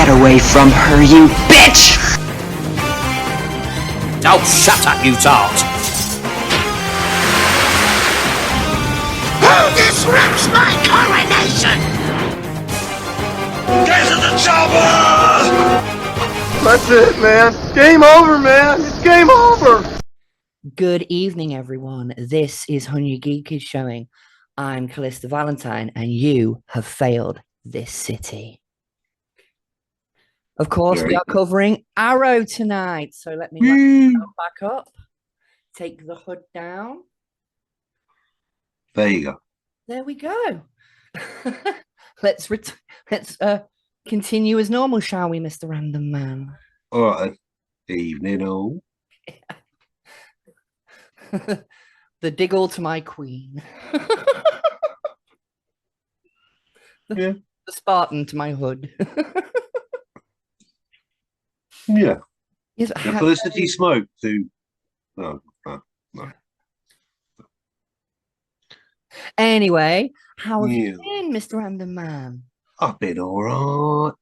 Get away from her, you bitch! Oh, shut up, you tart! Who disrupts my coronation? Get to the chopper! That's it, man. Game over, man. It's game over. Good evening, everyone. This is Honey Geek is showing. I'm Calista Valentine, and you have failed this city. Of course, we are covering Arrow tonight. So let me back up. Take the hood down. There you go. There we go. Let's continue as normal, shall we, Mr. Random Man? All right. Evening, all. The diggle to my queen. The Spartan to my hood. Yeah. Yes, the Felicity Smoke to... No. Anyway, how have you been, Mr. Random Man? I've been all right.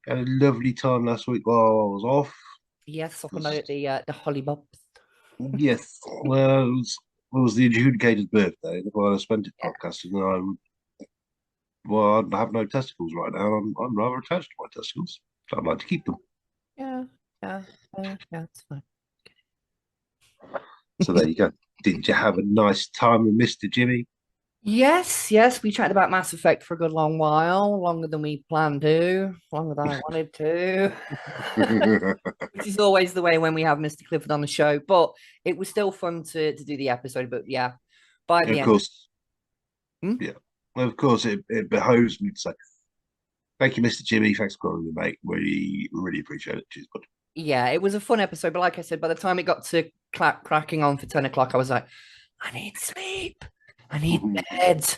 Had a lovely time last week while I was off. Yes, talking about the hollybobs. Yes, well, it was the adjudicator's birthday. While I spent it podcasting, I have no testicles right now. I'm rather attached to my testicles, so I'd like to keep them. Yeah, it's fine. So there you go. Did you have a nice time with Mr. Jimmy? Yes, we chatted about Mass Effect for a good long while, longer than we planned to, longer than I wanted to. Which is always the way when we have Mr. Clifford on the show, but it was still fun to do the episode. But yeah, by the end, of course, it behoves me to say thank you, Mr. Jimmy. Thanks for calling me, mate. Really appreciate it. Cheers, bud. Yeah, it was a fun episode, but like I said, by the time it got to cracking on for 10 o'clock, I was like, I need sleep. I need bed.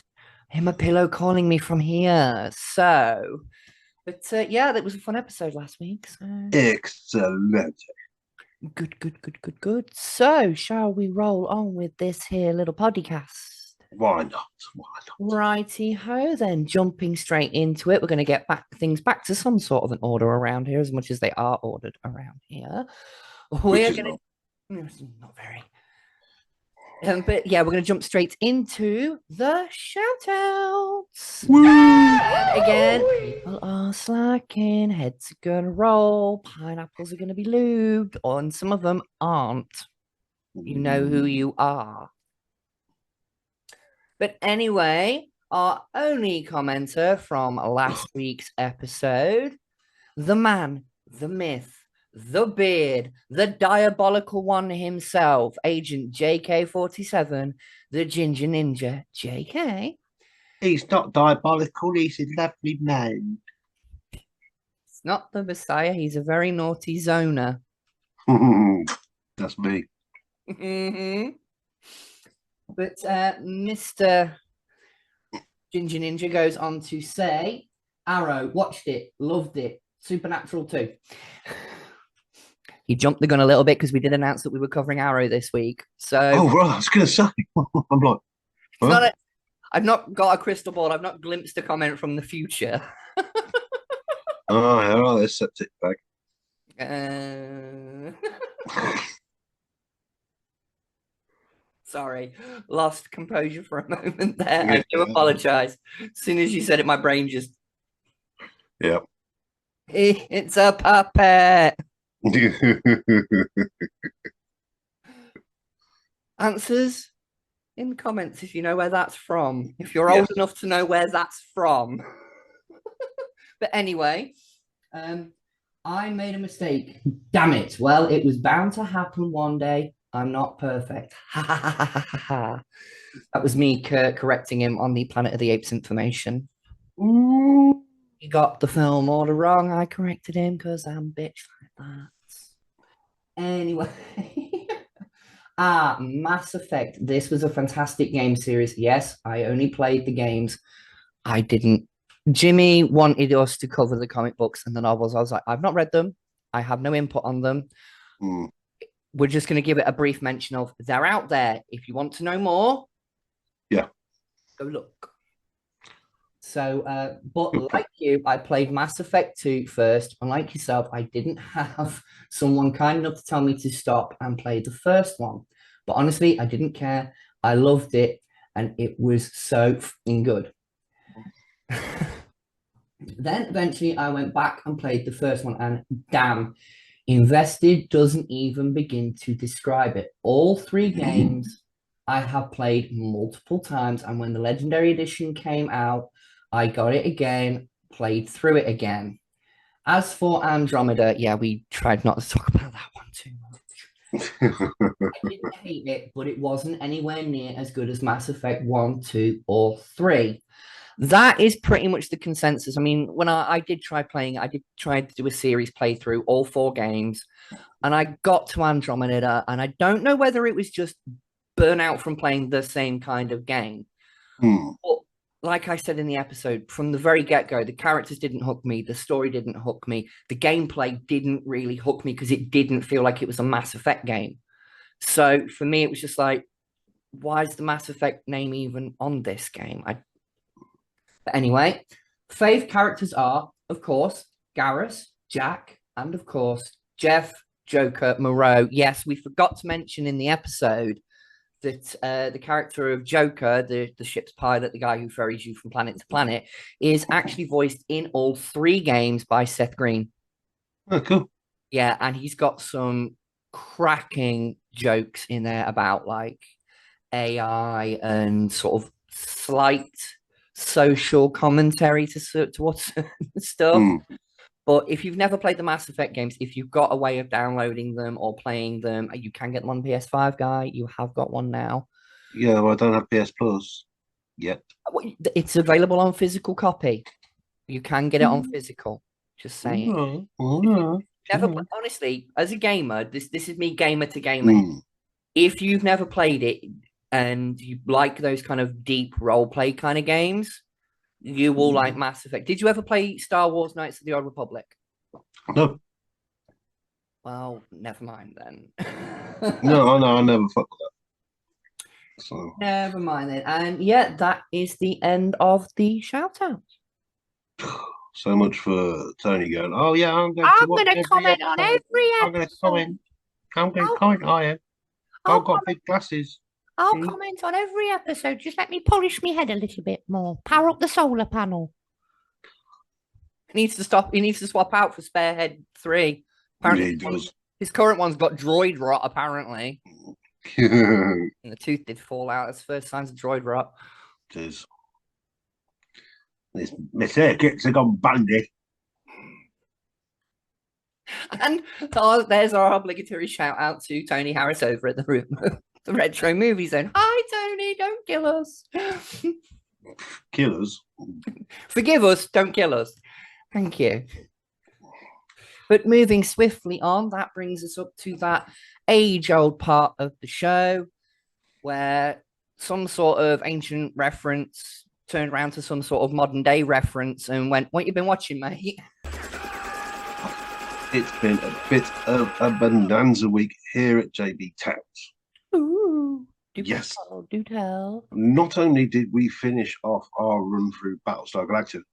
I hear my pillow calling me from here. So, but yeah, that was a fun episode last week. So. Excellent. Good. So, shall we roll on with this here little podcast? Why not? Righty ho, then jumping straight into it. We're going to get things back to some sort of an order around here, as much as they are ordered around here. We're going to not very. But yeah, we're going to jump straight into the shoutouts. And again, people are slacking, heads are going to roll, pineapples are going to be lubed, and some of them aren't. You know who you are. But anyway, our only commenter from last week's episode, the man, the myth, the beard, the diabolical one himself, Agent JK47, the Ginger Ninja, JK. He's not diabolical, he's a lovely man. It's not the Messiah, he's a very naughty zoner. That's me. But Mr. Ginger Ninja goes on to say, Arrow, watched it, loved it, Supernatural too. He jumped the gun a little bit because we did announce that we were covering Arrow this week. So, right, I was going to say, I'm like, huh? I've not got a crystal ball. I've not glimpsed a comment from the future. Let's set it back. Sorry, lost composure for a moment there. I do apologize. As soon as you said it, my brain just... Yep. It's a puppet. Answers in the comments if you know where that's from. If you're old enough to know where that's from. But anyway, I made a mistake. Damn it. Well, it was bound to happen one day. I'm not perfect. That was me correcting him on the Planet of the Apes information. Ooh. He got the film order wrong. I corrected him because I'm bitch like that. Anyway. Mass Effect. This was a fantastic game series. Yes, I only played the games. I didn't. Jimmy wanted us to cover the comic books and the novels. I was like, I've not read them. I have no input on them. We're just going to give it a brief mention of they're out there. If you want to know more, go look. So, but Good like you, I played Mass Effect 2 first. Unlike yourself, I didn't have someone kind enough to tell me to stop and play the first one. But honestly, I didn't care. I loved it, and it was so fucking good. Then eventually I went back and played the first one, and damn, invested doesn't even begin to describe it. All three games I have played multiple times, and when the Legendary Edition came out, I got it again, played through it again. As for Andromeda, yeah, we tried not to talk about that one too much. I didn't hate it, but it wasn't anywhere near as good as Mass Effect 1, 2, or 3. That is pretty much the consensus. I mean, when I did try playing, I did try to do a series playthrough, all four games, and I got to Andromeda, and I don't know whether it was just burnout from playing the same kind of game. But like I said in the episode, from the very get-go, the characters didn't hook me, the story didn't hook me, the gameplay didn't really hook me because it didn't feel like it was a Mass Effect game. So for me, it was just like, why is the Mass Effect name even on this game? But anyway, fave characters are, of course, Garrus, Jack, and of course, Jeff, Joker, Moreau. Yes, we forgot to mention in the episode that the character of Joker, the ship's pilot, the guy who ferries you from planet to planet, is actually voiced in all three games by Seth Green. Oh, cool. Yeah, and he's got some cracking jokes in there about like AI and sort of slight social commentary to what's stuff. But if you've never played the Mass Effect games, if you've got a way of downloading them or playing them, you can get them on PS5, guy. You have got one now. Yeah, well, I don't have PS Plus yet. It's available on physical copy. You can get it on physical. Just saying. Honestly, as a gamer, this is me gamer to gamer. If you've never played it and you like those kind of deep role play kind of games, you will like Mass Effect. Did you ever play Star Wars Knights of the Old Republic? No. Well, never mind then. No, I never fucked with that. So Never mind then. And yeah, that is the end of the shout out. so much for Tony going, oh yeah, I'm going to comment on every episode. I'm going to comment. I'm going to comment. I am. I've got big glasses. I'll comment on every episode. Just let me polish my head a little bit more. Power up the solar panel. He needs to stop. He needs to swap out for Sparehead 3. Apparently, Yeah, he does. His current one's got droid rot, apparently. And the tooth did fall out. That's the first signs of droid rot. It is. My circuits have gone bandy. And there's our obligatory shout out to Tony Harris over at the Retro Movie Zone. Hi, Tony. Don't kill us. Kill us. Forgive us. Don't kill us. Thank you. But moving swiftly on, that brings us up to that age-old part of the show where some sort of ancient reference turned around to some sort of modern-day reference and went, what you been watching, mate? It's been a bit of a bonanza week here at JB Towns. Ooh, yes. Do tell. Not only did we finish off our run through Battlestar Galactica,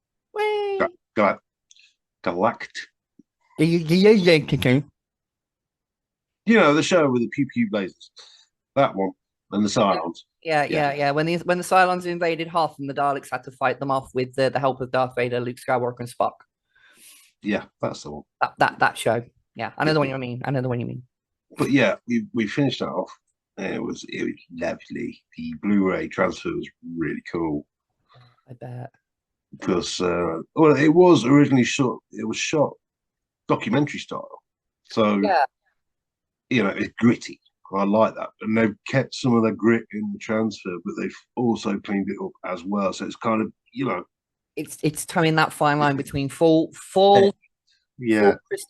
you know, the show with the pew pew blazers, that one, and the Cylons. Yeah. When the Cylons invaded Hoth and the Daleks had to fight them off with the help of Darth Vader, Luke Skywalker, and Spock. Yeah, that's the one. That show. Yeah, I know the one you mean. But yeah, we finished that off. And it was lovely. The Blu-ray transfer was really cool. I bet. Because well, it was originally shot. It was shot documentary style. So yeah, you know, it's gritty. I like that, and they've kept some of the grit in the transfer, but they've also cleaned it up as well. So it's kind of, you know, it's towing that fine line between full crystal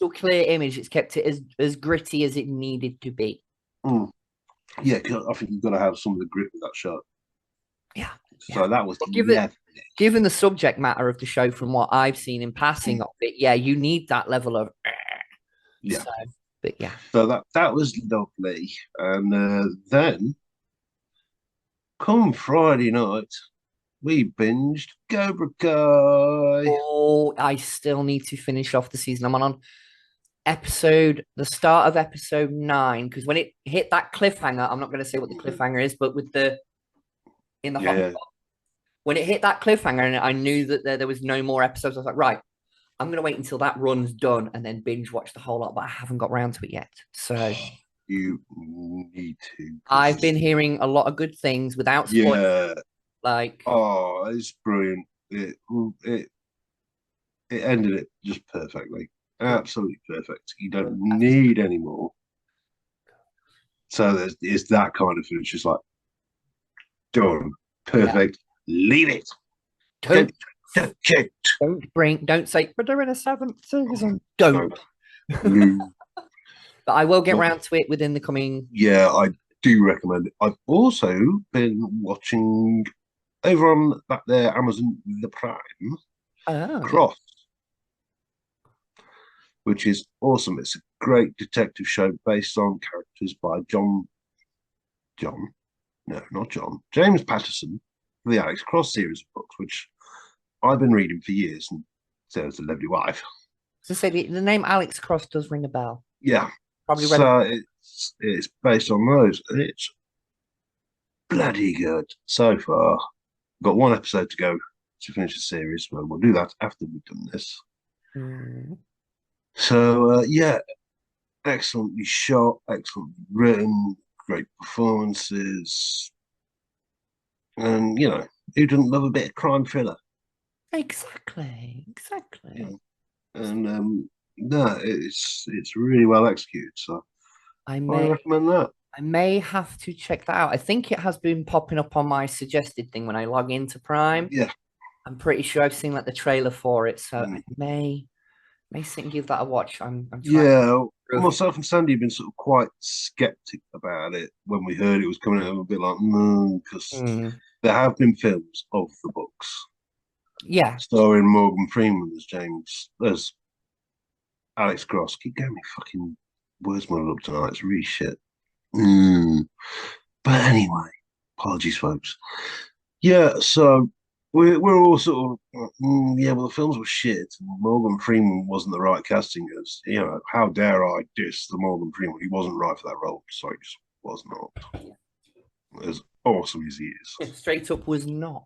clear image. It's kept it as gritty as it needed to be. Yeah, because I think you've got to have some of the grit with that shot. Yeah. So that was given the subject matter of the show, from what I've seen in passing of it, yeah, you need that level of. Yeah. So, but yeah. So that was lovely, and then come Friday night, we binged Cobra Kai. Oh, I still need to finish off the season. I'm on the start of episode 9, because when it hit that cliffhanger, I'm not going to say what the cliffhanger is, but with the in the hot Yeah. pot, when it hit that cliffhanger and I knew that there was no more episodes, I was like, right, I'm going to wait until that run's done and then binge watch the whole lot, but I haven't got round to it yet. So You need to. I've been hearing a lot of good things without spoilers. Yeah. Like, Oh, it's brilliant. It ended it just perfectly. Absolutely perfect. You don't need any more. So it's that kind of finish. It's like, done. Perfect. Leave it. don't Get don't say, but they're in a 7th season. Don't. No. But I will get round to it within the coming. Yeah, I do recommend it. I've also been watching over on that there Amazon the Prime Cross, which is awesome. It's a great detective show based on characters by James Patterson, for the Alex Cross series of books, which I've been reading for years, and so it's a lovely wife. So say the name Alex Cross does ring a bell. Yeah, Probably read so it's based on those, and it's bloody good so far. Got one episode to go to finish the series, but we'll do that after we've done this. So yeah, excellently shot, excellently written, great performances, and who doesn't love a bit of crime thriller? Exactly. Yeah. And no, it's really well executed. So I recommend that. I may have to check that out. I think it has been popping up on my suggested thing when I log into Prime. Yeah, I'm pretty sure I've seen like the trailer for it, so I may sit and give that a watch. I'm trying. Myself and Sandy have been sort of quite skeptic about it when we heard it was coming out. A bit like, because there have been films of the books. Yeah, starring Morgan Freeman as Alex Cross. Keep getting me fucking words muddled up tonight. It's really shit. But anyway, apologies, folks. Yeah, so we're all sort of well, the films were shit. And Morgan Freeman wasn't the right casting. As how dare I diss the Morgan Freeman? He wasn't right for that role. So he just was not. As awesome as he is, straight up was not.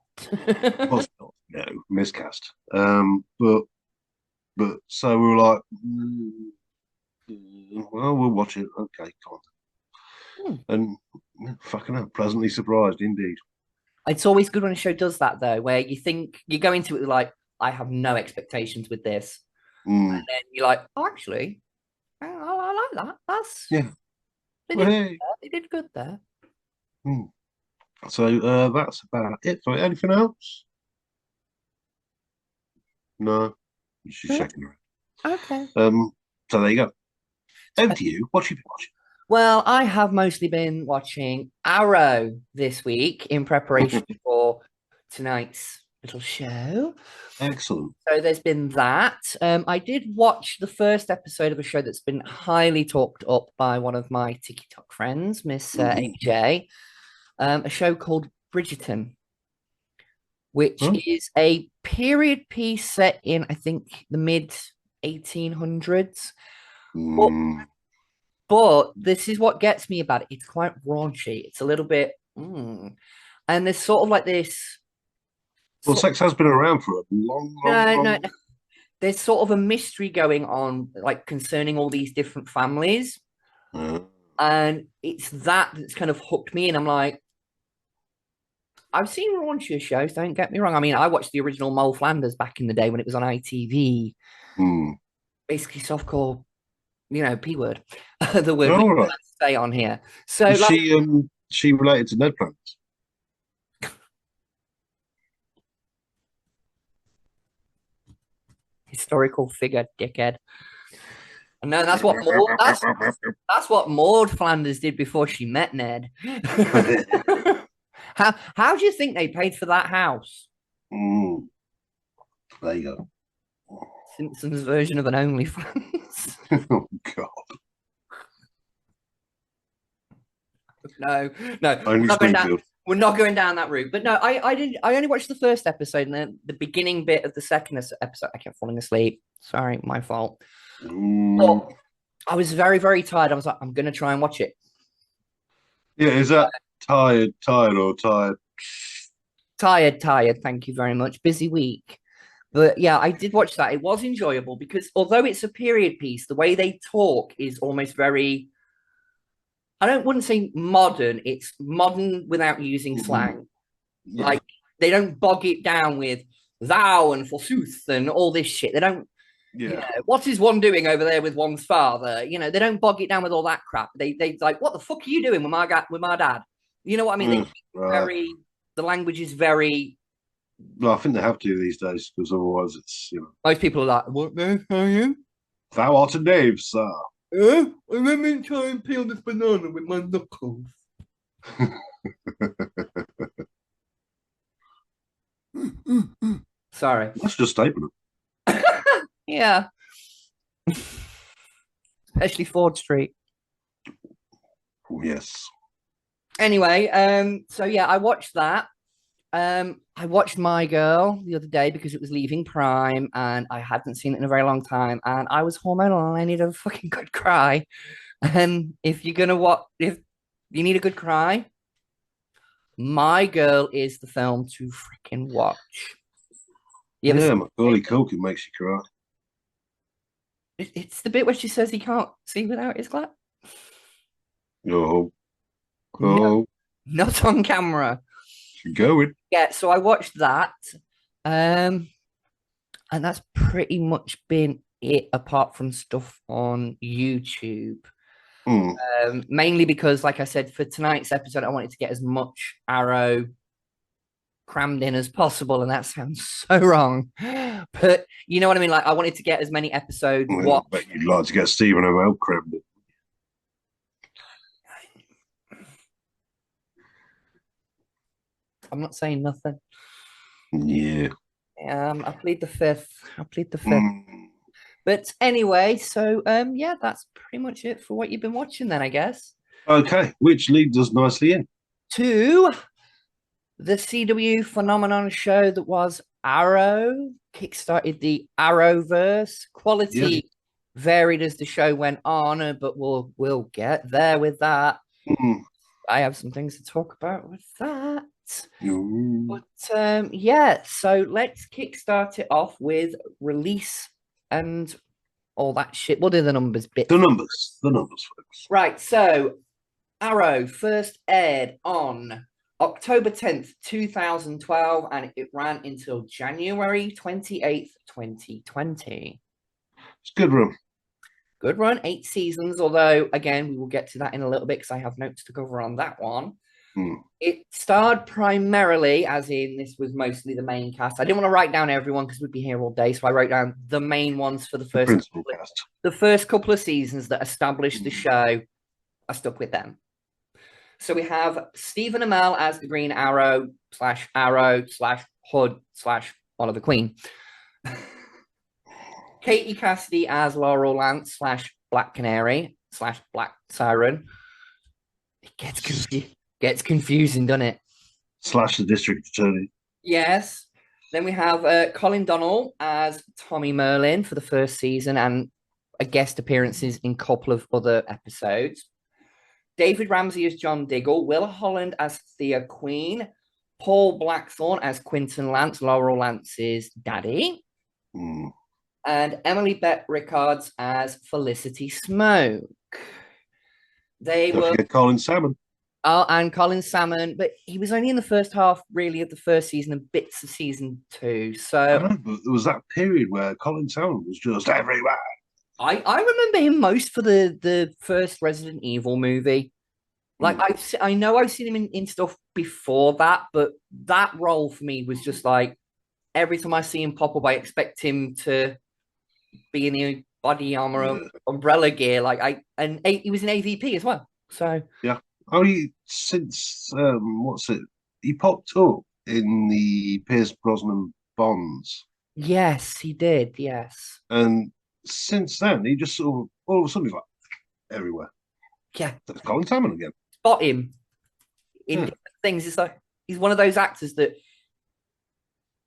was not. No, miscast. But so we were like, well, we'll watch it. Okay, come on. And fucking hell, pleasantly surprised indeed. It's always good when a show does that, though, where you think you go into it like, I have no expectations with this, and then you're like, oh, actually, I like that. That's they did good there. So that's about it. So anything else? No, she's checking around. Okay. So there you go. Over to you. What have you been watching? Well, I have mostly been watching Arrow this week in preparation for tonight's little show. Excellent. So there's been that. I did watch the first episode of a show that's been highly talked up by one of my TikTok friends, Miss AJ, a show called Bridgerton, which is a period piece set in, I think, the mid 1800s. But this is what gets me about it. It's quite raunchy. It's a little bit, and there's sort of like this. Well, sex has been around for a long. No. There's sort of a mystery going on, like concerning all these different families, and it's that's kind of hooked me in. I'm like, I've seen raunchier shows. Don't get me wrong. I mean, I watched the original Mole Flanders back in the day when it was on ITV. Basically, softcore. P word, the word we right. Say on here. So is she related to Ned Flanders? Historical figure, dickhead. And no, that's what Maud Flanders did before she met Ned. How do you think they paid for that house? There you go. Simpsons version of an OnlyFans. Oh God. No. Only Springfield. We're not going down that route. But no, I only watched the first episode and then the beginning bit of the second episode. I kept falling asleep. Sorry, my fault. But I was very, very tired. I was like, I'm gonna try and watch it. Yeah, is that tired or tired? Tired. Thank you very much. Busy week. But yeah, I did watch that. It was enjoyable because although it's a period piece, the way they talk is almost very, wouldn't say modern. It's modern without using slang. Yeah. Like they don't bog it down with thou and forsooth and all this shit. They don't. Yeah. You know, what is one doing over there with one's father? You know, they don't bog it down with all that crap. They like, what the fuck are you doing with my dad? You know what I mean? The language is very. Well, I think they have to these days because otherwise it's Most people are like, what the hell are you? Thou art a knave, sir. Let me try and peel this banana with my knuckles. Sorry. That's just statement. Yeah. Especially Ford Street. Oh, yes. Anyway, so yeah, I watched that. I watched My Girl the other day because it was leaving Prime and I hadn't seen it in a very long time and I was hormonal and I needed a fucking good cry. And if you're gonna if you need a good cry, My Girl is the film to freaking watch. Yeah, Macaulay Culkin makes you cry. It's the bit where she says he can't see without his glass. Oh. No, not on camera. Going. Yeah, so I watched that. And that's pretty much been it apart from stuff on YouTube. Mainly because, like I said, for tonight's episode, I wanted to get as much Arrow crammed in as possible, and that sounds so wrong. But you know what I mean? Like, I wanted to get as many episodes. I bet you'd like to get Stephen Amell crammed in. I'm not saying nothing. Yeah. I plead the fifth. But anyway, so yeah, that's pretty much it for what you've been watching then, I guess. Okay, which leads us nicely in to the CW phenomenon show that was Arrow. Kickstarted the Arrowverse. Quality varied as the show went on, but we'll get there with that. I have some things to talk about with that. But yeah, so let's kickstart it off with release and all that shit. What are the numbers bit? The numbers, folks. Right, so Arrow first aired on October 10th, 2012, and it ran until January 28th, 2020. It's a good run. Good run, 8 seasons, although, again, we will get to that in a little bit because I have notes to cover on that one. It starred primarily, as in this was mostly the main cast. I didn't want to write down everyone because we'd be here all day, so I wrote down the main ones for the first couple of seasons that established the show. I stuck with them. So we have Stephen Amell as the Green Arrow / Arrow / Hood / Oliver Queen. Katie Cassidy as Laurel Lance / Black Canary / Black Siren. It gets confusing, doesn't it? / the district attorney. Yes. Then we have Colin Donnell as Tommy Merlin for the first season and guest appearances in a couple of other episodes. David Ramsey as John Diggle, Will Holland as Thea Queen, Paul Blackthorne as Quinton Lance, Laurel Lance's daddy, and Emily Bett Rickards as Felicity Smoke. Don't forget Colin Salmon. Oh, and Colin Salmon, but he was only in the first half, really, of the first season and bits of season 2. So I know, but there was that period where Colin Salmon was just everywhere. I remember him most for the first Resident Evil movie. Like I know I've seen him in stuff before that, but that role for me was just like every time I see him pop up, I expect him to be in the body armor, umbrella gear. He was in AVP as well. So yeah. Only since he popped up in the Pierce Brosnan Bonds. Yes, he did. Yes, and since then he just sort of all of a sudden he's like everywhere. Yeah, that's Colin Salmon again. Spot him in different things. It's like he's one of those actors that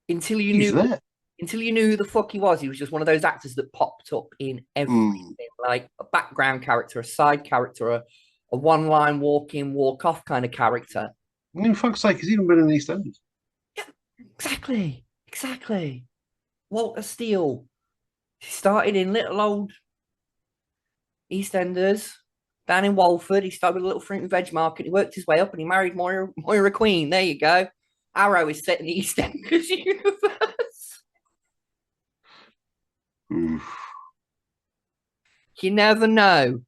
until you He's knew there. who the fuck he was just one of those actors that popped up in everything, like a background character, a side character, a one-line walk-in, walk-off kind of character. I mean, fuck's sake, he's even been in EastEnders. Yeah, exactly. Walter Steele. He started in little old EastEnders down in Walford. He started with a little fruit and veg market. He worked his way up and he married Moira Queen. There you go. Arrow is set in the EastEnders universe. Oof. You never know.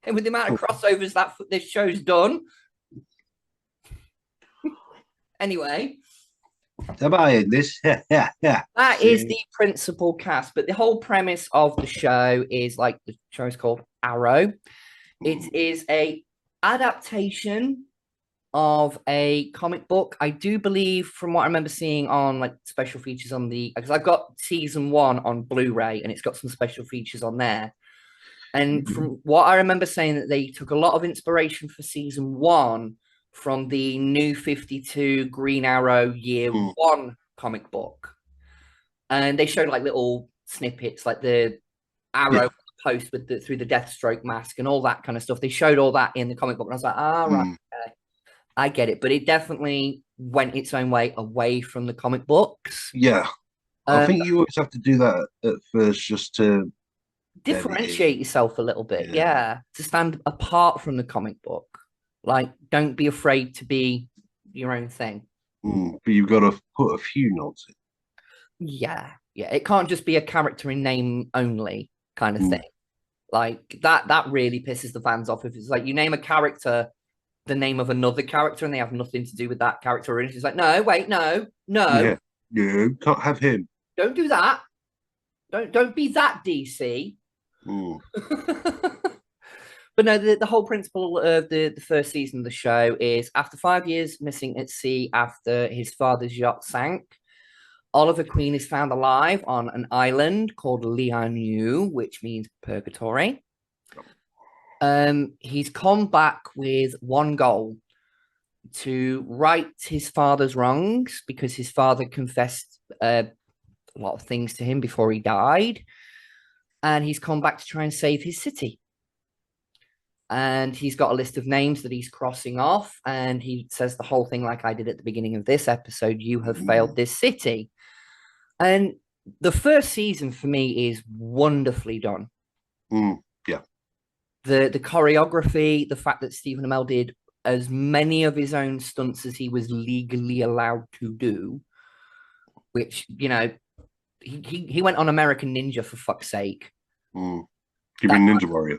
And with the amount of crossovers that this show's done. Anyway. Am I in this? Yeah. That is the principal cast. But the whole premise of the show is like the show is called Arrow. It is a adaptation of a comic book. I do believe, from what I remember seeing on like special features on because I've got season 1 on Blu-ray and it's got some special features on there. And from what I remember saying, that they took a lot of inspiration for season 1 from the New 52 Green Arrow Year 1 comic book. And they showed like little snippets, like the arrow post with through the Deathstroke mask and all that kind of stuff. They showed all that in the comic book. And I was like, right, okay, I get it. But it definitely went its own way away from the comic books. Yeah. I think you always have to do that at first just to differentiate yourself a little bit. Yeah. To stand apart from the comic book. Like, don't be afraid to be your own thing. But you've got to put a few nods in. Yeah. It can't just be a character in name only kind of thing. Like, that really pisses the fans off. If it's like you name a character the name of another character and they have nothing to do with that character. And it's like, no, wait, no. Yeah, can't have him. Don't do that. Don't be that DC. But no, the whole principle of the first season of the show is after 5 years missing at sea after his father's yacht sank, Oliver Queen is found alive on an island called Lianu, which means purgatory. He's come back with one goal: to right his father's wrongs, because his father confessed a lot of things to him before he died. And he's come back to try and save his city. And he's got a list of names that he's crossing off. And he says the whole thing like I did at the beginning of this episode: you have failed this city. And the first season for me is wonderfully done. Yeah. The choreography, the fact that Stephen Amell did as many of his own stunts as he was legally allowed to do, which, you know, he went on American Ninja, for fuck's sake. You mean Ninja Warrior?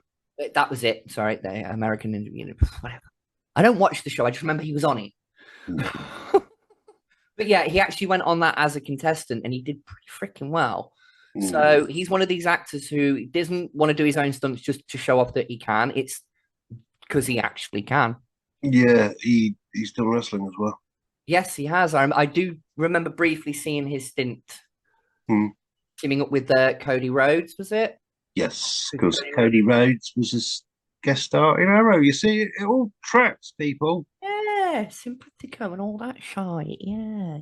That was it. Sorry, the American Ninja, you know, whatever. I don't watch the show. I just remember he was on it. But yeah, he actually went on that as a contestant and he did pretty freaking well. So he's one of these actors who doesn't want to do his own stunts just to show off that he can. It's because he actually can. Yeah, he's done wrestling as well. Yes, he has. I do remember briefly seeing his stint teaming up with Cody Rhodes, was it? Yes, because Cody Rhodes was a guest star in Arrow. You see, it all tracks, people. Yeah, Simpatico and all that shite. Yeah.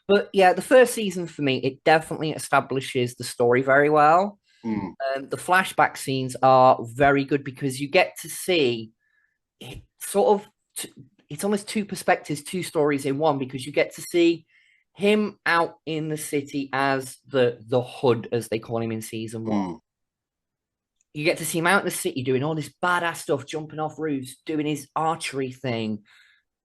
But yeah, the first season for me, it definitely establishes the story very well. The flashback scenes are very good because you get to see it sort of, it's almost two perspectives, two stories in one, because you get to see him out in the city as the hood, as they call him in season 1. You get to see him out in the city doing all this badass stuff, jumping off roofs, doing his archery thing,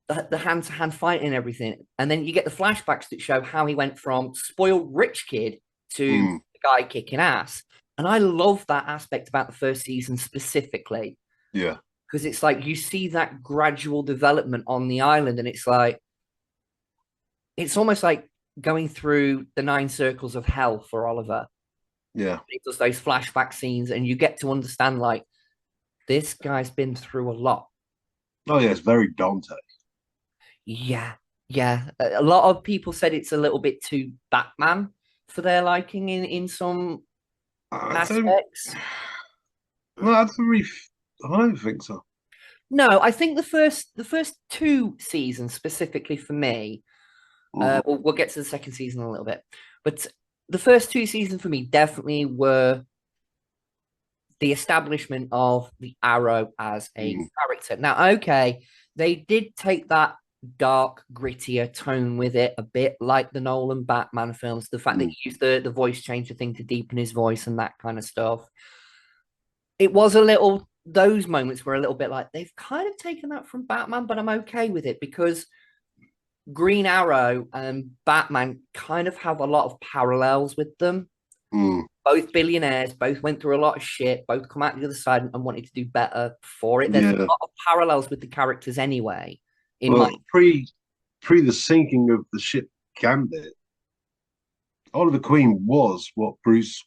the hand-to-hand fighting and everything. And then you get the flashbacks that show how he went from spoiled rich kid to the guy kicking ass. And I love that aspect about the first season specifically. Yeah. Because it's like you see that gradual development on the island, and it's like, it's almost like going through the 9 circles of hell for Oliver. Yeah. He does those flashback scenes, and you get to understand, like, this guy's been through a lot. Oh, yeah, it's very Dante. Yeah. A lot of people said it's a little bit too Batman for their liking in some aspects. No, I don't think so. No, I think the first two seasons specifically for me. We'll get to the second season in a little bit, but the first two seasons for me definitely were the establishment of the Arrow as a character. Now, okay, they did take that dark, grittier tone with it a bit, like the Nolan Batman films. The fact that he used the voice changer thing to deepen his voice and that kind of stuff. It was a little. Those moments were a little bit like they've kind of taken that from Batman, but I'm okay with it because Green Arrow and Batman kind of have a lot of parallels with them. Both billionaires, both went through a lot of shit, both come out the other side and wanted to do better for it. There's a lot of parallels with the characters anyway. Pre the sinking of the ship Gambit, Oliver Queen was what Bruce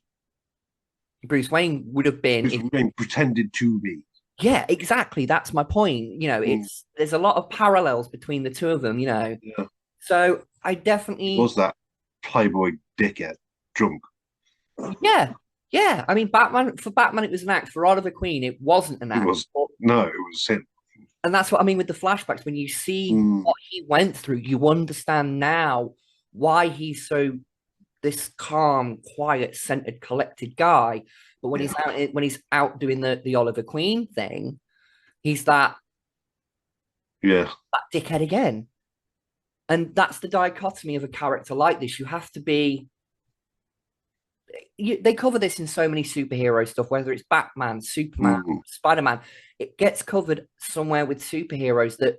Wayne would have been pretended to be. Yeah, exactly. That's my point. There's a lot of parallels between the two of them, Yeah. So I definitely was that playboy dickhead drunk. Yeah. I mean, for Batman, it was an act. For Oliver Queen, it wasn't an act. It was him. And that's what I mean with the flashbacks. When you see what he went through, you understand now why he's so this calm, quiet, centered, collected guy. But when he's out doing the Oliver Queen thing, he's that dickhead again. And that's the dichotomy of a character like this. You have to be. They cover this in so many superhero stuff, whether it's Batman, Superman, Spider-Man. It gets covered somewhere with superheroes. That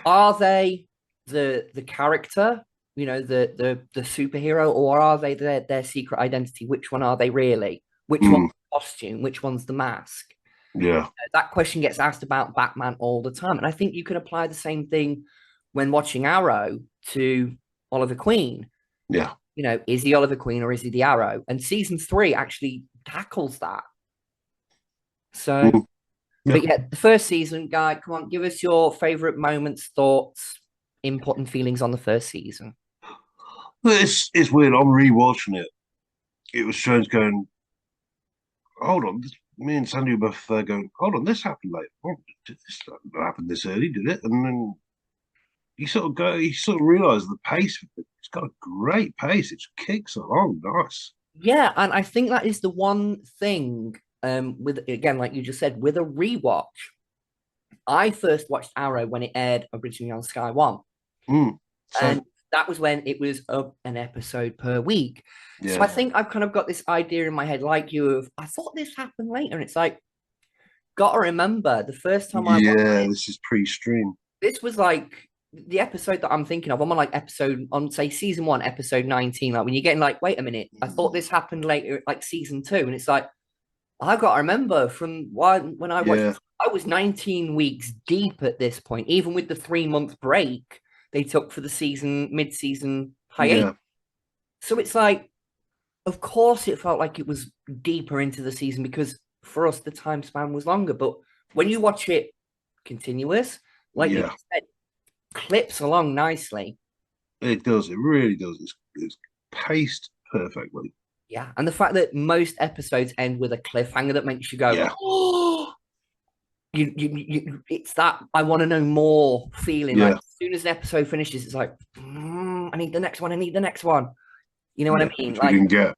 are they the character, the superhero, or are they their secret identity? Which one are they really? Which one's the costume? Which one's the mask? Yeah, that question gets asked about Batman all the time, and I think you can apply the same thing when watching Arrow to Oliver Queen. Yeah. Is he Oliver Queen or is he the Arrow? And season 3 actually tackles that. So, but the first season, Guy, come on, give us your favorite moments, thoughts, input, and feelings on the first season. It's weird. I'm rewatching it. It was strange going, hold on. Me and Sandy were both going, hold on, this happened late. Oh, did this happen this early, did it? And then you sort of realize the pace of it. It's got a great pace. It kicks along nice. Yeah, and I think that is the one thing with, again, like you just said, with a rewatch. I first watched Arrow when it aired originally on Sky One. And that was when it was an episode per week. Yeah. So I think I've kind of got this idea in my head, like you, of I thought this happened later. And it's like, gotta remember the first time I watched it, this is pre-stream. This was like the episode that I'm thinking of. I'm on like say season 1, episode 19. Like when you're getting like, wait a minute, I thought this happened later, like season 2. And it's like, I got to remember from when I watched, I was 19 weeks deep at this point, even with the 3-month break they took for the mid-season hiatus. Yeah. So it's like, of course it felt like it was deeper into the season because for us, the time span was longer. But when you watch it continuous, like you said, clips along nicely. It does. It really does. It's paced perfectly. Yeah, and the fact that most episodes end with a cliffhanger that makes you go, oh, it's that I want to know more feeling. Like as soon as an episode finishes, it's like, I need the next one. I need the next one. You know what I mean? Like, you didn't get.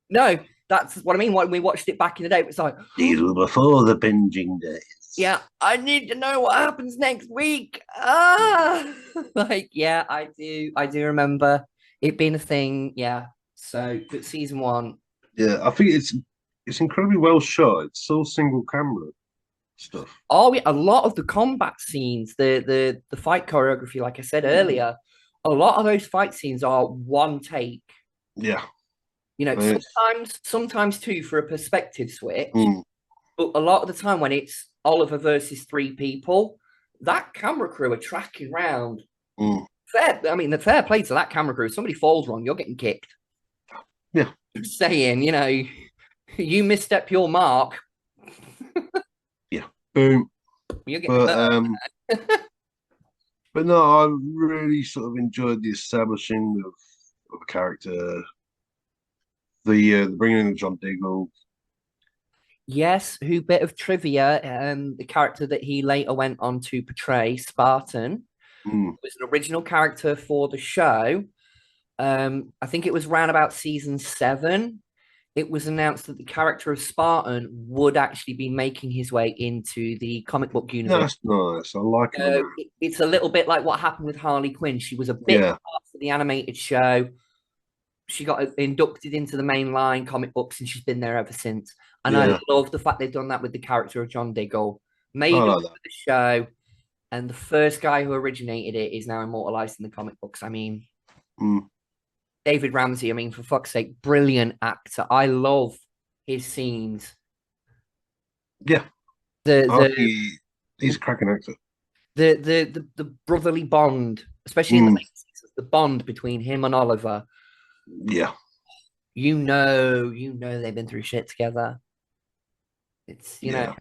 No, that's what I mean. When we watched it back in the day, it was like these were before the binging days. Yeah, I need to know what happens next week. Like, yeah, I do remember it being a thing. Yeah. So, but season 1. Yeah, I think it's incredibly well shot. It's so single camera stuff. Oh, yeah, a lot of the combat scenes, the fight choreography, like I said earlier, a lot of those fight scenes are one take. Yeah. Sometimes 2 for a perspective switch. But a lot of the time when it's Oliver versus 3 people, that camera crew are tracking round. The fair play to that camera crew. If somebody falls wrong, you're getting kicked. Yeah. Saying, you misstep your mark. Yeah. Boom. You're getting but no, I really sort of enjoyed the establishing of a character. The bringing in of John Diggle. Yes, who bit of trivia, the character that he later went on to portray, Spartan, was an original character for the show. I think it was round about season 7. It was announced that the character of Spartan would actually be making his way into the comic book universe. That's nice. I like it. It's a little bit like what happened with Harley Quinn. She was a bit Yeah. for the animated show. She got inducted into the mainline comic books, and she's been there ever since. And I love the fact they've done that with the character of John Diggle. Made him for the show, and the first guy who originated it is now immortalized in the comic books. I mean, David Ramsey, I mean, for fuck's sake, brilliant actor. I love his scenes. Yeah. He's a cracking actor. The brotherly bond, especially in the late seasons, the bond between him and Oliver. Yeah. You know they've been through shit together. It's yeah.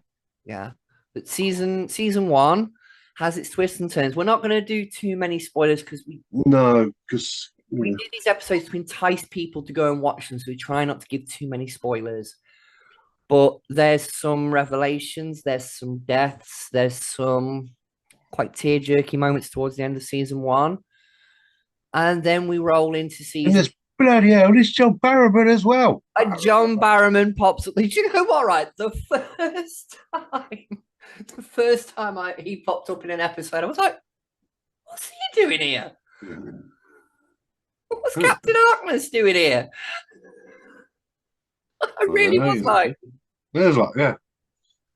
But season 1 has its twists and turns. We're not going to do too many spoilers because we did these episodes to entice people to go and watch them, so we try not to give too many spoilers. But there's some revelations, there's some deaths, there's some quite tear-jerky moments towards the end of season 1. And then we roll into season... Bloody hell, this John Barrowman as well. And John Barrowman pops up. Do you know what, right? The first time he popped up in an episode, I was like, what's he doing here? What's Captain Harkness doing here? I really was like... It was like, yeah.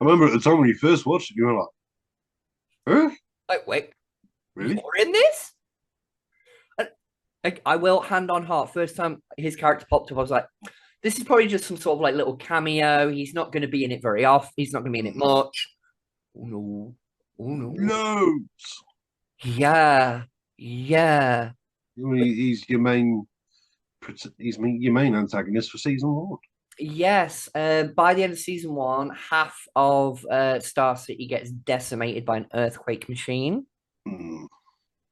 I remember at the time when you first watched it, you were like, huh? Like, wait, really? You're in this? I will, hand on heart, first time his character popped up, I was like, this is probably just some sort of like little cameo. He's not going to be in it very often. He's not going to be in it much. Oh no. No. Yeah. He's your main antagonist for season 1. Yes. By the end of season 1, half of Star City gets decimated by an earthquake machine.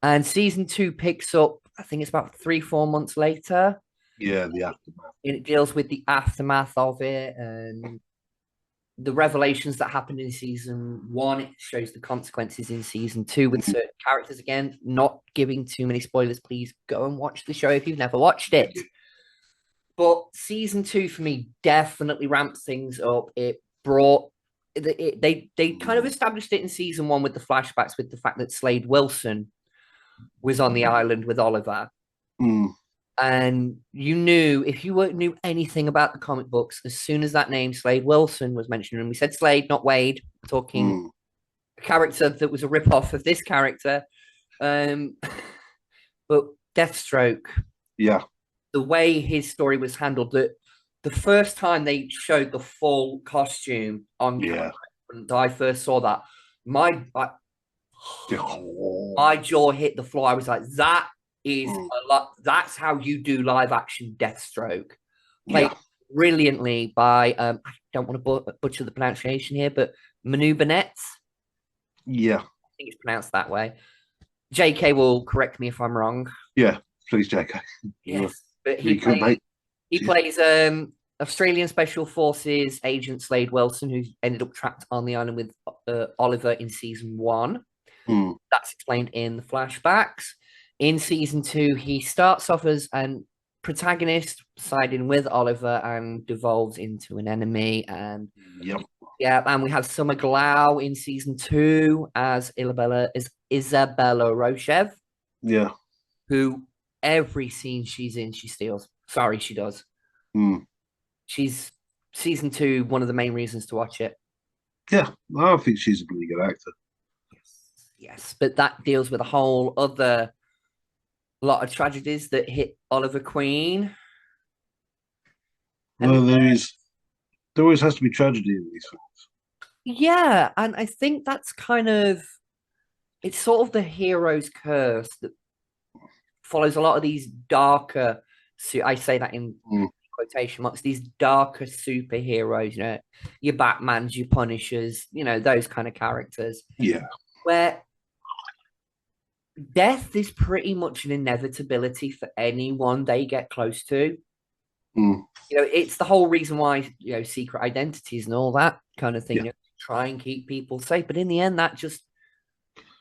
And season 2 picks up, I think it's about 3-4 months later. Yeah, the aftermath. And it deals with the aftermath of it and the revelations that happened in season 1. It shows the consequences in season 2 with certain characters. Again, not giving too many spoilers. Please go and watch the show if you've never watched it. But season 2 for me definitely ramped things up. It brought... They kind of established it in season 1 with the flashbacks, with the fact that Slade Wilson was on the island with Oliver. And you knew, if you knew anything about the comic books, as soon as that name Slade Wilson was mentioned, and we said Slade, not Wade, talking a character that was a rip-off of this character. But Deathstroke, the way his story was handled, that the first time they showed the full costume on camera, and I first saw that, my jaw hit the floor. I was like, that is a lot. That's how you do live action Deathstroke. Played brilliantly by, I don't want to butcher the pronunciation here, but Manu Bennett. Yeah. I think it's pronounced that way. JK will correct me if I'm wrong. Yeah, please, JK. Yes. But he plays Australian Special Forces agent Slade Wilson, who ended up trapped on the island with Oliver in season 1. That's explained in the flashbacks. In season 2, he starts off as an protagonist, siding with Oliver, and devolves into an enemy. And and we have Summer Glau in season 2 as Isabella Rochev. Yeah. Who every scene she's in, she steals. Sorry, she does. She's season 2, one of the main reasons to watch it. Yeah, I think she's a really good actor. Yes, but that deals with a whole other lot of tragedies that hit Oliver Queen. Well, there always has to be tragedy in these films. Yeah, and I think that's it's sort of the hero's curse that follows a lot of these darker, I say that in quotation marks, these darker superheroes, your Batmans, your Punishers, those kind of characters. Yeah. Where death is pretty much an inevitability for anyone they get close to. Mm. It's the whole reason why, secret identities and all that kind of thing, Yeah. try and keep people safe. But in the end, that just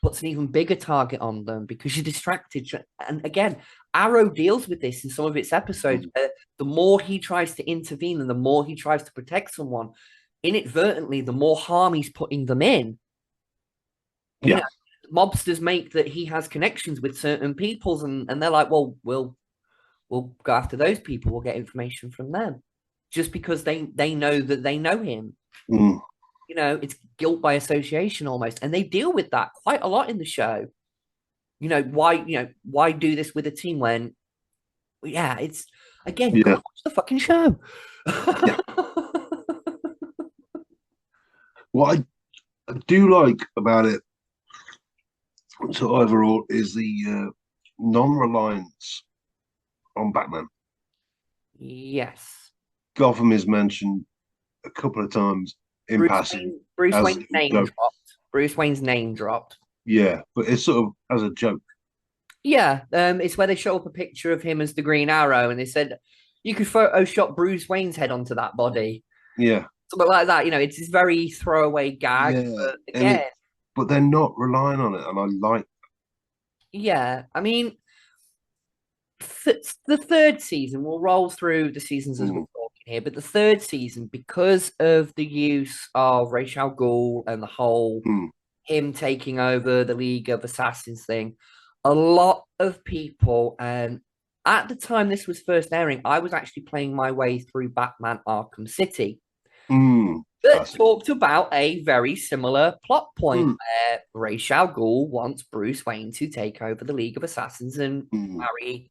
puts an even bigger target on them because you're distracted. And again, Arrow deals with this in some of its episodes. The more he tries to intervene and the more he tries to protect someone, inadvertently, the more harm he's putting them in. Yeah. Mobsters make that he has connections with certain peoples, and they're like, well, we'll go after those people. We'll get information from them, just because they know that they know him. Mm. It's guilt by association almost, and they deal with that quite a lot in the show. Why do this with a team when, it's again, you gotta watch the fucking show. Yeah. What I do like about it, so overall, is the non-reliance on Batman. Yes. Gotham is mentioned a couple of times in passing. Bruce Wayne's name dropped. Bruce Wayne's name dropped. Yeah, but it's sort of as a joke. Yeah, it's where they show up a picture of him as the Green Arrow, and they said you could Photoshop Bruce Wayne's head onto that body. Yeah, something like that. It's this very throwaway gag. Yeah, but again, but they're not relying on it, and I like. Yeah, I mean, the third season, we'll roll through the seasons as we're talking here, but the third season, because of the use of Ra's al Ghul and the whole him taking over the League of Assassins thing, a lot of people, and at the time this was first airing, I was actually playing my way through Batman Arkham City. That talked about a very similar plot point where Ra's al Ghul wants Bruce Wayne to take over the League of Assassins and marry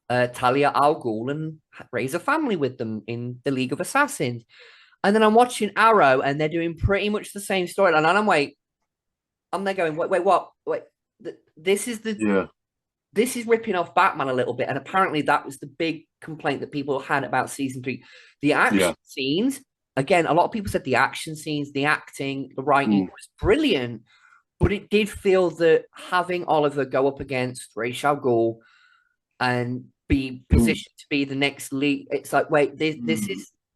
Talia al Ghul and raise a family with them in the League of Assassins. And then I'm watching Arrow and they're doing pretty much the same storyline. And I'm there going, wait, what? Wait, this is ripping off Batman a little bit. And apparently that was the big complaint that people had about season 3. The action scenes, again, a lot of people said the action scenes, the acting, the writing was brilliant, but it did feel that having Oliver go up against Ra's al Ghul and be positioned to be the next lead, it's like, wait, this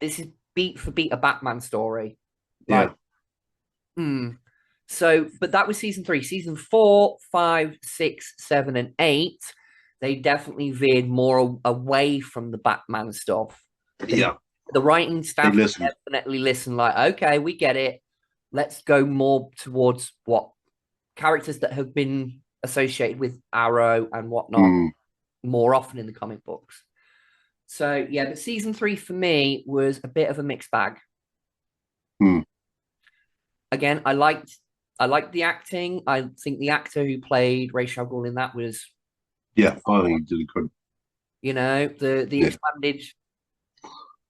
is beat for beat a Batman story. Yeah. So, but that was season 3. Season 4, 5, 6, 7, and 8, they definitely veered more away from the Batman stuff. The writing staff definitely listened, like, okay, we get it. Let's go more towards what characters that have been associated with Arrow and whatnot more often in the comic books. So, yeah, but season 3 for me was a bit of a mixed bag. Again, I liked the acting. I think the actor who played Ra's al Ghul in that was... Yeah, I think he did good.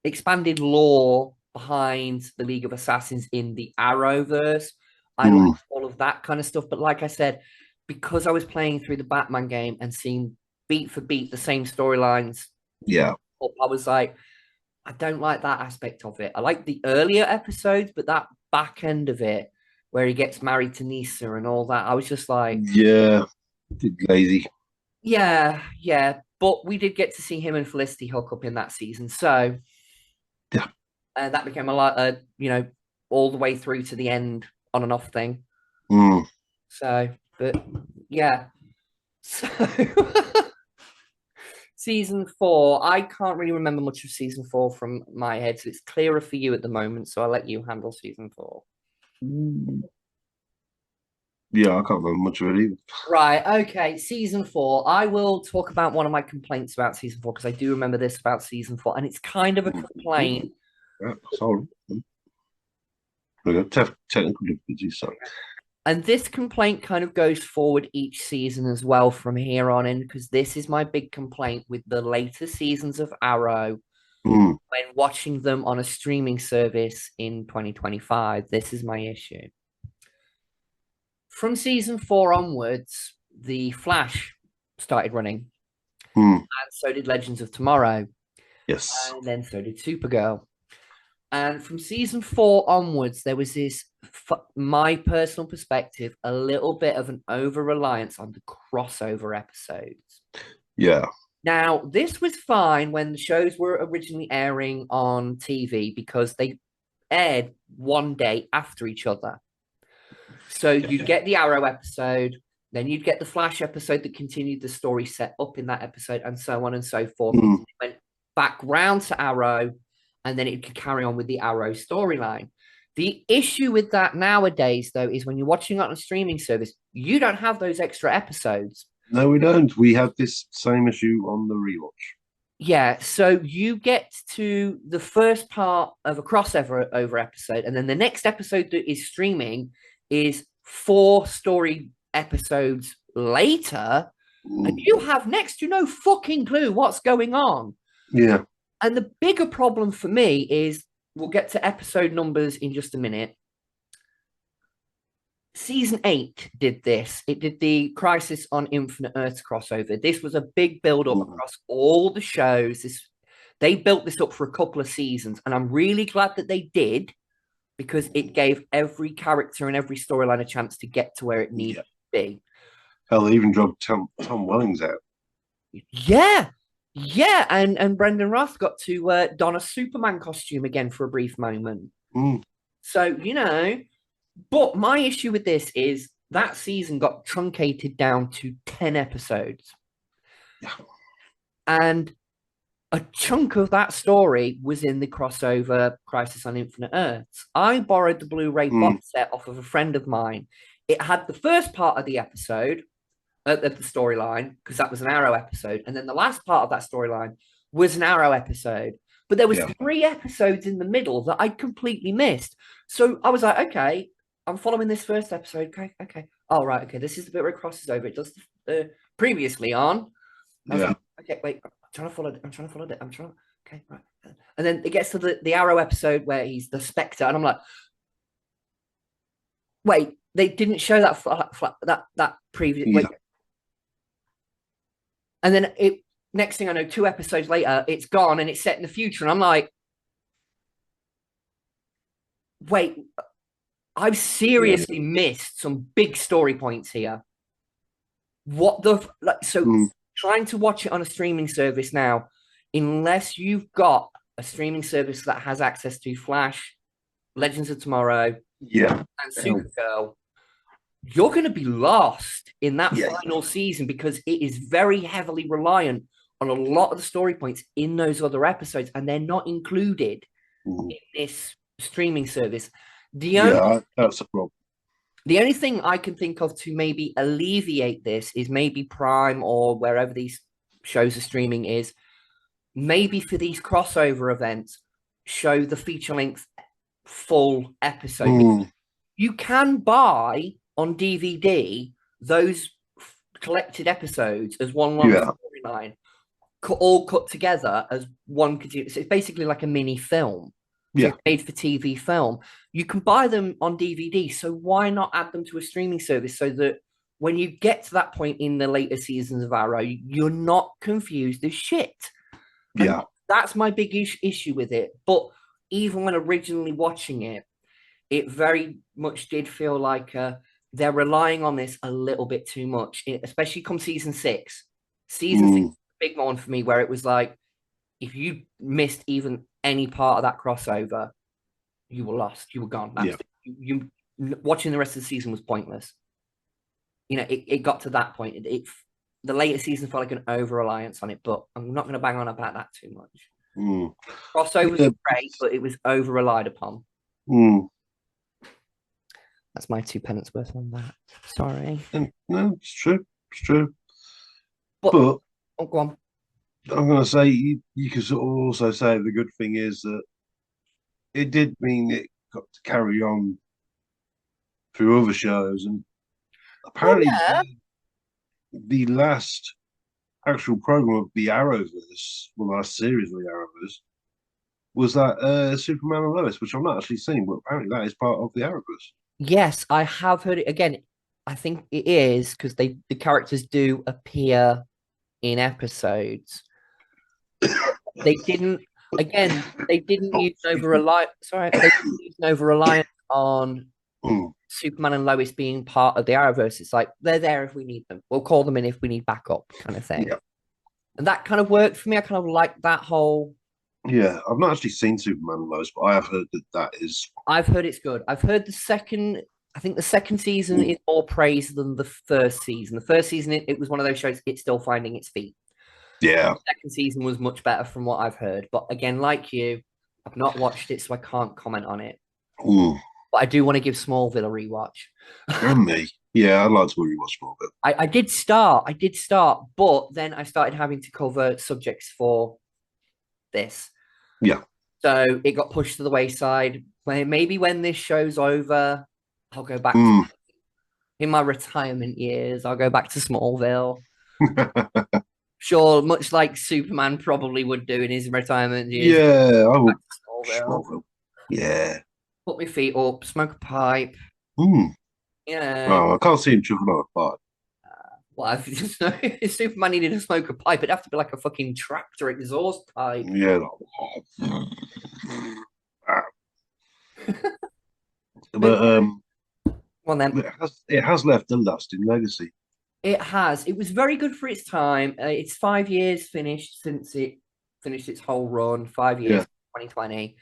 The expanded lore behind the League of Assassins in the Arrowverse. I like all of that kind of stuff. But like I said, because I was playing through the Batman game and seeing beat for beat the same storylines, I was like, I don't like that aspect of it. I like the earlier episodes, but that back end of it, where he gets married to Nisa and all that, I was just like... Yeah, lazy. Yeah. But we did get to see him and Felicity hook up in that season. So... Yeah. that became a lot, all the way through to the end on and off thing. So, but yeah. So, season 4, I can't really remember much of season 4 from my head, so it's clearer for you at the moment. So I'll let you handle season 4. Yeah, I can't remember much of it either. Right, okay, season 4. I will talk about one of my complaints about season 4 because I do remember this about season 4, and it's kind of a complaint. Yeah, sorry. We got technical difficulties, sorry. And this complaint kind of goes forward each season as well from here on in, because this is my big complaint with the later seasons of Arrow. When watching them on a streaming service in 2025, this is my issue. From season 4 onwards, The Flash started running. And so did Legends of Tomorrow. Yes. And then so did Supergirl. And from season 4 onwards, there was this, my personal perspective, a little bit of an over-reliance on the crossover episodes. Yeah. Now, this was fine when the shows were originally airing on TV because they aired one day after each other. So you'd get the Arrow episode, then you'd get the Flash episode that continued the story set up in that episode, and so on and so forth. Mm. It went back round to Arrow, and then it could carry on with the Arrow storyline. The issue with that nowadays, though, is when you're watching it on a streaming service, you don't have those extra episodes. No, we don't. We had this same issue on the rewatch. Yeah, so you get to the first part of a crossover episode, and then the next episode that is streaming is 4 story episodes later, and you have next to no fucking clue what's going on. Yeah. And the bigger problem for me is, we'll get to episode numbers in just a minute. Season 8 did this. It did the Crisis on Infinite Earths crossover. This was a big build-up across all the shows. They built this up for a couple of seasons, and I'm really glad that they did, because it gave every character and every storyline a chance to get to where it needed to be. Hell, they even dropped Tom Wellings out. Yeah, and Brendan Roth got to don a Superman costume again for a brief moment. So, but my issue with this is that season got truncated down to 10 episodes. And a chunk of that story was in the crossover Crisis on Infinite Earths. I borrowed the Blu-ray box set off of a friend of mine. It had the first part of the episode, of the storyline, because that was an Arrow episode. And then the last part of that storyline was an Arrow episode. But there was 3 episodes in the middle that I'd completely missed. So I was like, okay, I'm following this first episode. Okay. Oh, right. Okay. This is the bit where it crosses over. It does previously on. Like, okay, wait. I'm trying to follow it. Okay, right. And then it gets to the Arrow episode where he's the Spectre, and I'm like, wait, they didn't show that previous. Wait. And then next thing I know, 2 episodes later, it's gone and it's set in the future, and I'm like, wait, I've seriously missed some big story points here. What the trying to watch it on a streaming service now, unless you've got a streaming service that has access to Flash, Legends of Tomorrow, and Supergirl, you're going to be lost in that final season, because it is very heavily reliant on a lot of the story points in those other episodes, and they're not included in this streaming service. That's a problem. The only thing I can think of to maybe alleviate this is maybe Prime, or wherever these shows are streaming, is maybe for these crossover events, show the feature-length full episode. You can buy on DVD those collected episodes as one long storyline, all cut together as one continuous. So it's basically like a mini film. Made for TV film. You can buy them on DVD, so why not add them to a streaming service, so that when you get to that point in the later seasons of Arrow, you're not confused as shit. And that's my big issue with it. But even when originally watching it, it very much did feel like they're relying on this a little bit too much, especially come season 6. Season 6 was a big one for me, where it was like, if you missed even any part of that crossover, you were lost. You were gone. You watching the rest of the season was pointless. It got to that point. The later season felt like an over-reliance on it, but I'm not going to bang on about that too much. Crossovers were great, but it was over-relied upon. That's my 2 pence worth on that. Sorry. No, it's true. It's true. But oh, go on. I'm going to say you can sort of also say the good thing is that it did mean it got to carry on through other shows, and apparently the last actual program of the Arrowverse, the last series of the Arrowverse, was that Superman and Lois, which I've not actually seen, but apparently that is part of the Arrowverse. Yes, I have heard it. Again, I think it is, because the characters do appear in episodes. They didn't use over-reliance. Sorry, they didn't use over-reliance on Superman and Lois being part of the Arrowverse. It's like, they're there if we need them. We'll call them in if we need backup, kind of thing. And that kind of worked for me. I kind of liked that whole. Yeah, I've not actually seen Superman and Lois, but I have heard that is. I've heard it's good. I've heard the second. I think the second season is more praised than the first season. The first season, it was one of those shows. It's still finding its feet. Yeah. The second season was much better from what I've heard. But again, like you, I've not watched it, so I can't comment on it. Mm. But I do want to give Smallville a rewatch. And me. Yeah, I'd like to rewatch more of it. I did start, but then I started having to cover subjects for this. Yeah. So it got pushed to the wayside. Maybe when this show's over, I'll go back in my retirement years. I'll go back to Smallville. Sure, much like Superman probably would do in his retirement years. Yeah, I would. Smallville. Yeah. Put my feet up, smoke a pipe. Mm. Yeah. Oh, I can't see him chugging on a pipe. Well, if Superman needed to smoke a pipe, it'd have to be like a fucking tractor exhaust pipe. Yeah. But Well, then it has left a lasting legacy. it has. It was very good for its time. It's 5 years finished since it finished its whole run. 5 years, 2020.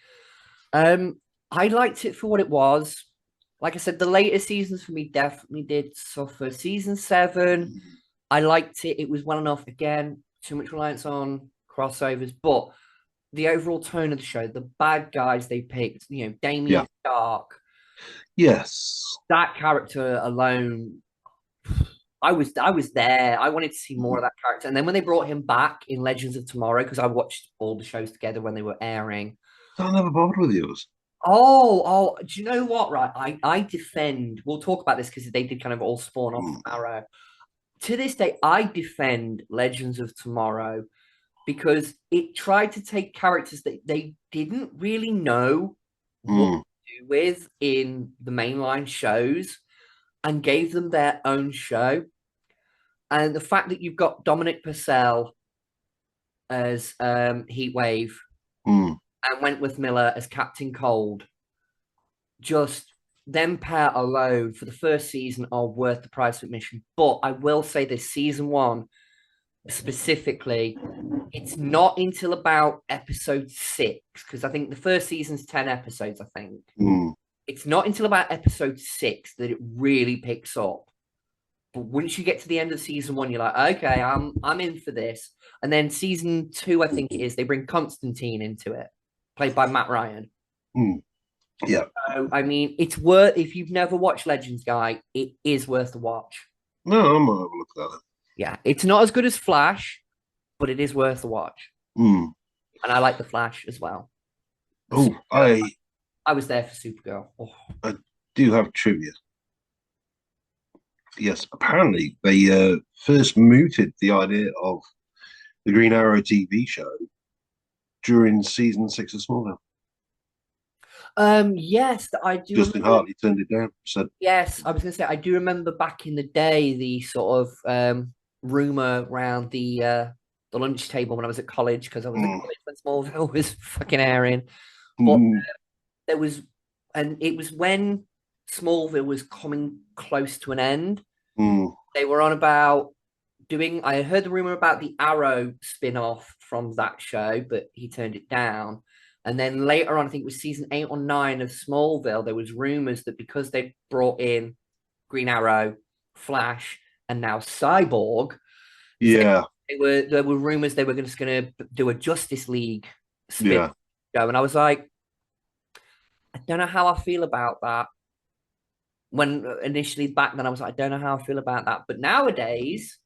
I liked it for what it was. Like I said, the later seasons for me definitely did suffer. Season 7, I liked it. It was well enough. Again, too much reliance on crossovers, but the overall tone of the show, the bad guys they picked, Damien Stark. Yes. That character alone, I was there. I wanted to see more of that character. And then when they brought him back in Legends of Tomorrow, because I watched all the shows together when they were airing. I never bothered with yours. Oh, do you know what? Right, I defend. We'll talk about this because they did kind of all spawn off from Arrow. To this day, I defend Legends of Tomorrow because it tried to take characters that they didn't really know what to do with in the mainline shows and gave them their own show. And the fact that you've got Dominic Purcell as Heatwave and Wentworth Miller as Captain Cold, just them pair alone for the first season are worth the price of admission. But I will say this, season 1 specifically, it's not until about episode 6, because I think the first season's 10 episodes, I think. It's not until about episode 6 that it really picks up. But once you get to the end of season 1, you're like, okay, I'm in for this. And then season 2, I think it is, they bring Constantine into it, played by Matt Ryan. Yeah. So, I mean, it's worth, if you've never watched Legends, guy, it is worth the watch. No, I'm gonna have a look at that. Yeah, it's not as good as Flash, but it is worth the watch. And I like the Flash as well. Oh, I was there for Supergirl. Oh. I do have trivia. Yes, apparently they first mooted the idea of the Green Arrow TV show during season 6 of Smallville. Yes, I do. Justin Hartley turned it down. Said, yes, I was going to say I do remember back in the day the sort of rumor around the lunch table when I was at college, because I was at college when Smallville was fucking airing. But there was, and it was when Smallville was coming close to an end. They were on about doing. I heard the rumor about the Arrow spin-off from that show, but he turned it down. And then later on, I think it was season 8 or 9 of Smallville, there was rumors that because they brought in Green Arrow, Flash, and now Cyborg, there were rumors they were just going to do a Justice League spin show. And I was like, I don't know how I feel about that. When initially back then, I was like, I don't know how I feel about that. But nowadays,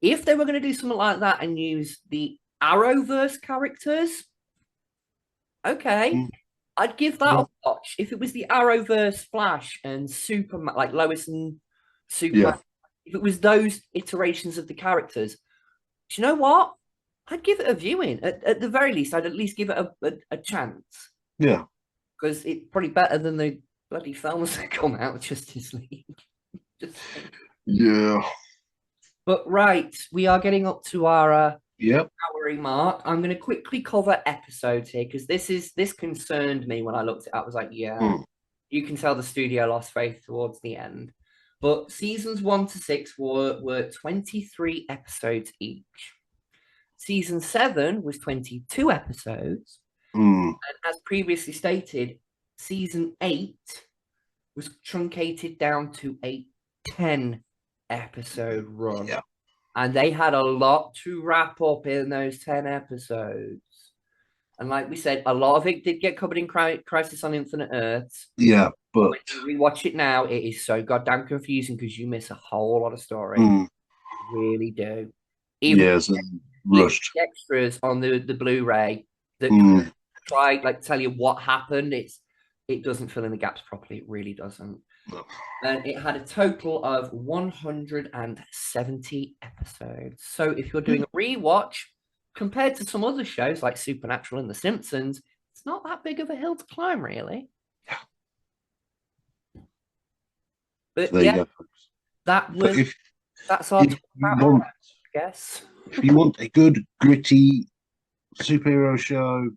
if they were going to do something like that and use the Arrowverse characters, okay, I'd give that a watch. If it was the Arrowverse Flash and Superman, like Lois and Superman, if it was those iterations of the characters, do you know what? I'd give it a viewing. At the very least, I'd at least give it a chance. Yeah. Because it's probably better than the bloody films that come out with Justice League. Yeah. But right, we are getting up to our hour mark. I'm going to quickly cover episodes here because this concerned me when I looked it up. I was like, you can tell the studio lost faith towards the end. But seasons 1 to 6 were 23 episodes each. Season 7 was 22 episodes. Mm. And as previously stated, season 8 was truncated down to a 10 episode run. Yeah. And they had a lot to wrap up in those 10 episodes. And like we said, a lot of it did get covered in Crisis on Infinite Earths. Yeah, but when you rewatch it now, it is so goddamn confusing because you miss a whole lot of story. mm, You really do. Even yes, rushed. the extras on the Blu-ray that Mm. try like tell you what happened. It doesn't fill in the gaps properly. It really doesn't. No. And it had a total of 170 episodes. So if you're doing a rewatch, compared to some other shows like Supernatural and The Simpsons, it's not that big of a hill to climb, really. Yeah. But There you go, folks. that But was that's our if talk you about want, Arrow, I guess. if you want a good, gritty superhero show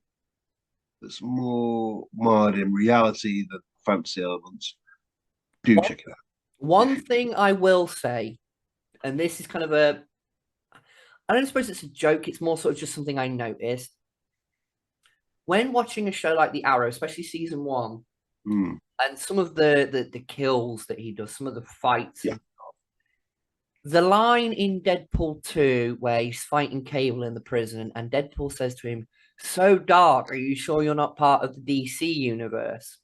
that's more mired in reality than fantasy elements, do check it out. One thing I will say, and this is kind of I don't suppose it's a joke, it's more sort of just something I noticed. When watching a show like The Arrow, especially season 1, Mm. and some of the kills that he does, some of the fights, Yeah. and stuff, the line in Deadpool 2 where he's fighting Cable in the prison, and Deadpool says to him, "So dark, are you sure you're not part of the DC universe?"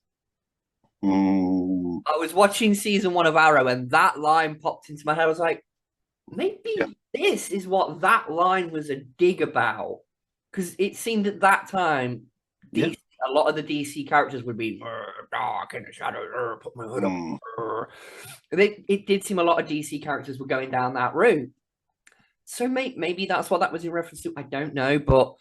Mm. I was watching season 1 of Arrow, and that line popped into my head. I was like, maybe this is what that line was a dig about. Because it seemed at that time, a lot of the DC characters would be dark in the shadows, put my hood up. It did seem a lot of DC characters were going down that route. So maybe that's what that was in reference to. I don't know, but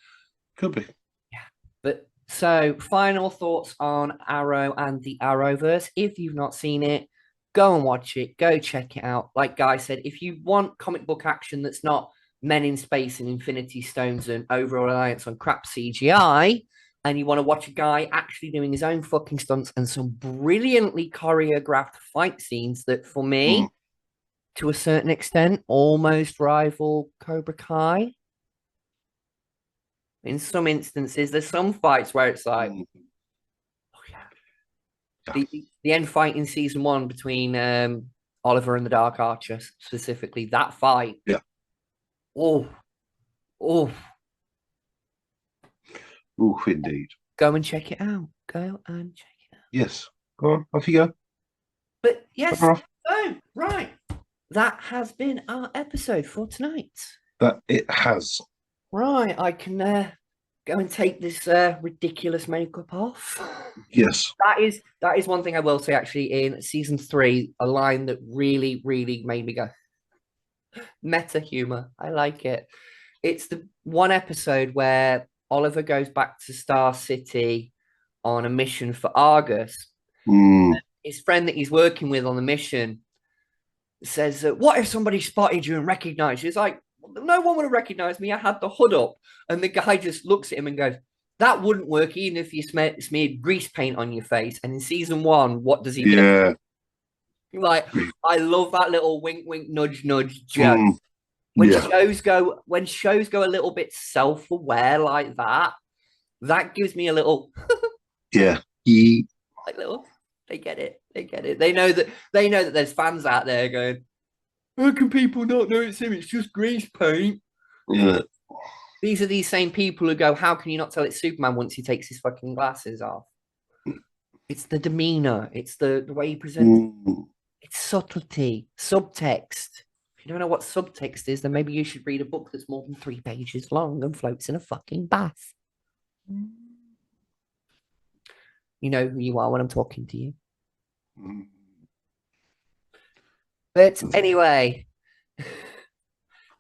Could be. yeah. But so final thoughts on Arrow and the Arrowverse. If you've not seen it, go and watch it. Go check it out. Like Guy said, if you want comic book action that's not men in space and Infinity Stones and over reliance on crap CGI, and you want to watch a guy actually doing his own fucking stunts and some brilliantly choreographed fight scenes that, for me, to a certain extent, almost rival Cobra Kai. In some instances, there's some fights where it's like, oh yeah. The end fight in season 1 between Oliver and the Dark Archer, specifically, that fight. Yeah. Oh. Oof, indeed. Go and check it out. Go and check it out. Yes. Go on, off you go. But yes, Bugger off. so right. That has been our episode for tonight. That it has. Right, I can go and take this ridiculous makeup off. Yes. That is one thing I will say, actually, in season 3, a line that really, really made me go meta humor. I like it. It's the one episode where Oliver goes back to Star City on a mission for Argus. His friend that he's working with on the mission says, "What if somebody spotted you and recognized you?" It's like, no one would have recognized me. I had the hood up. And the guy just looks at him and goes, "That wouldn't work even if you smeared grease paint on your face." And in season 1, what does he do? Like, I love that little wink, wink, nudge, nudge joke. When shows go a little bit self-aware like that, that gives me a little like little. They get it. They know that there's fans out there going, "How can people not know it's him? It's just grease paint." Yeah. These are these same people who go, "How can you not tell it's Superman once he takes his fucking glasses off?" It's the demeanor. It's the way he presents. It's subtlety, subtext. If you don't know what subtext is, then maybe you should read a book that's more than 3 pages long and floats in a fucking bath. You know who you are when I'm talking to you. But anyway,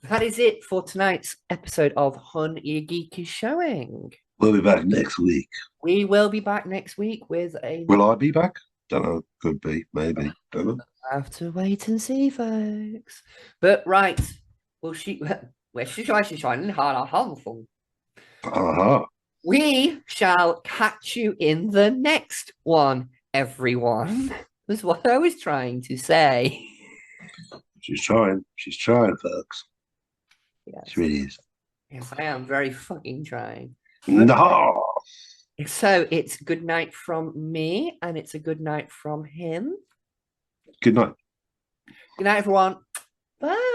that is it for tonight's episode of Hun, Your Geek is Showing. We'll be back next week. We will be back next week with a... Will I be back? Don't know. Could be. Maybe. Don't know. Have to wait and see, folks. But right, we'll shoot... We shall catch you in the next one, everyone. That's what I was trying to say. She's trying. She's trying, folks. Yes. She really is. Yes, I am very fucking trying. No. So it's good night from me, and it's a good night from him. Good night. Good night, everyone. Bye.